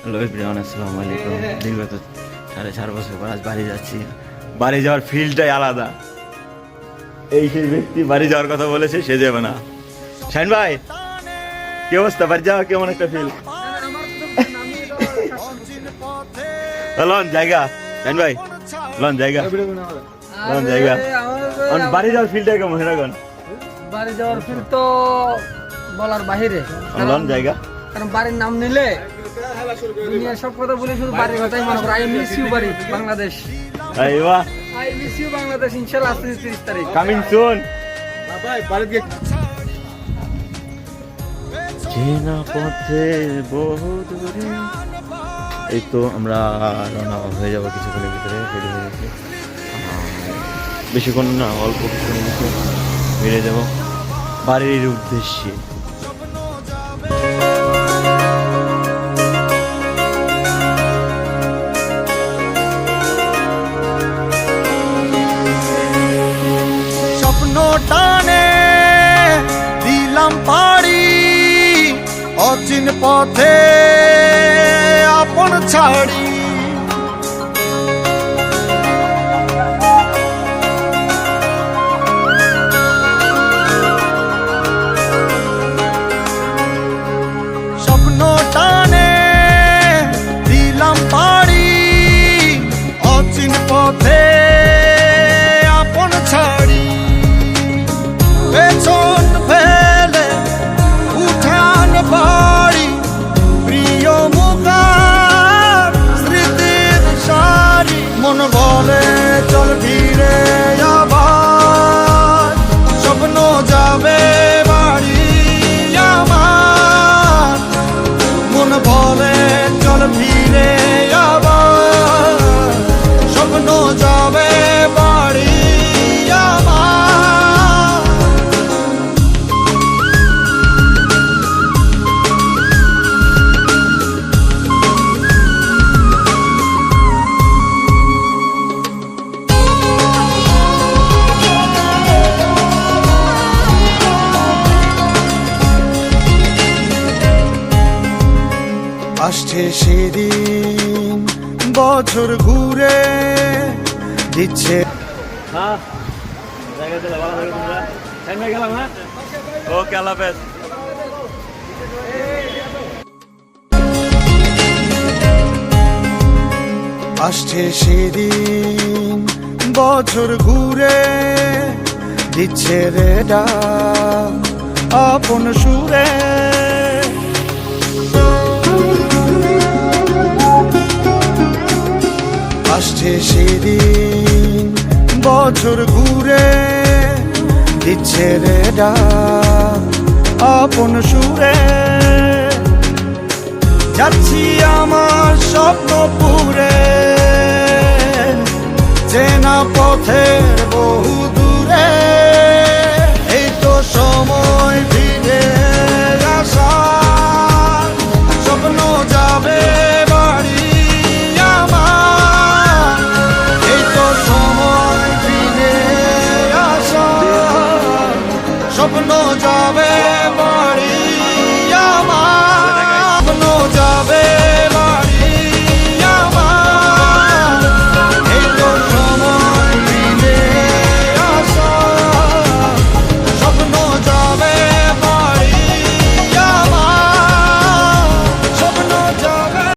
Hello everyone, আসসালামু আলাইকুম। দীর্ঘত 4.5 বছর পর আজ বাড়ি যাচ্ছি। বাড়ি যাওয়ার ফিলটাই আলাদা। এই সেই ব্যক্তি বাড়ি যাওয়ার কথা বলেছে, সে যাবে না। শাহিন ভাই, কি অবস্থা? বাড়ি যাওয়া কেমন একটা ফিল? লন জায়গা, শাহিন ভাই লন জায়গা, লন জায়গা। বাড়ি যাওয়ার ফিলটা কেমন? এখন বাড়ি যাওয়ার ফিল তো বলার বাহিরে। লন জায়গা, কারণ বাড়ির নাম নিলে দুনিয়ার সব কথা বলে শুধু বাড়ির কথাই মনে করো। আই মিস ইউ বাড়ি বাংলাদেশ। আইবা আই মিস ইউ বাংলাদেশ। ইনশাআল্লাহ 30 তারিখ কামিং সুন। চেনা পথে বহু দূরে। এই তো আমরা রওনা হয়ে যাবো কিছুক্ষণের ভিতরে। রেডি হয়ে গেছি, বেশিক্ষণ না, অল্প কিছুক্ষণের ভিতরে বেরিয়ে যাবো বাড়ির উদ্দেশ্যে। টানে দিলাম পাড়ি অচিন পথে আপন ছাড়ি। স্বপ্ন টানে দিলাম পাড়ি অচিন পথে আপন ছাড়ি। পেছন ফেলে উঠান বাড়ি প্রিয় মুখার স্মৃতির সারি। মন বলে চল ফিরে আবার, স্বপ্ন যাবে বাড়ি আমার। মন বলে চল ফিরে আবার, স্বপ্ন যাবে বাড়ি আমার। আসছে সেদিন বছর ঘুরে দিচ্ছে। হ্যাঁ, জায়গা দিলে ভালো থাকবে তোমরা। শাহিন ভাই গেলাম, হ্যাঁ? ওকে, আল্লাহ হাফেজ। আসছে সেদিন বছর ঘুরে দিচ্ছে রে ডাক আপন সুরে। আসছে সেদিন বছর ঘুরে দিচ্ছে রে ডাক আপন সুরে। যাচ্ছি আমার স্বপ্ন পুরে চেনা পথের বহু দূরে। এই তো সময়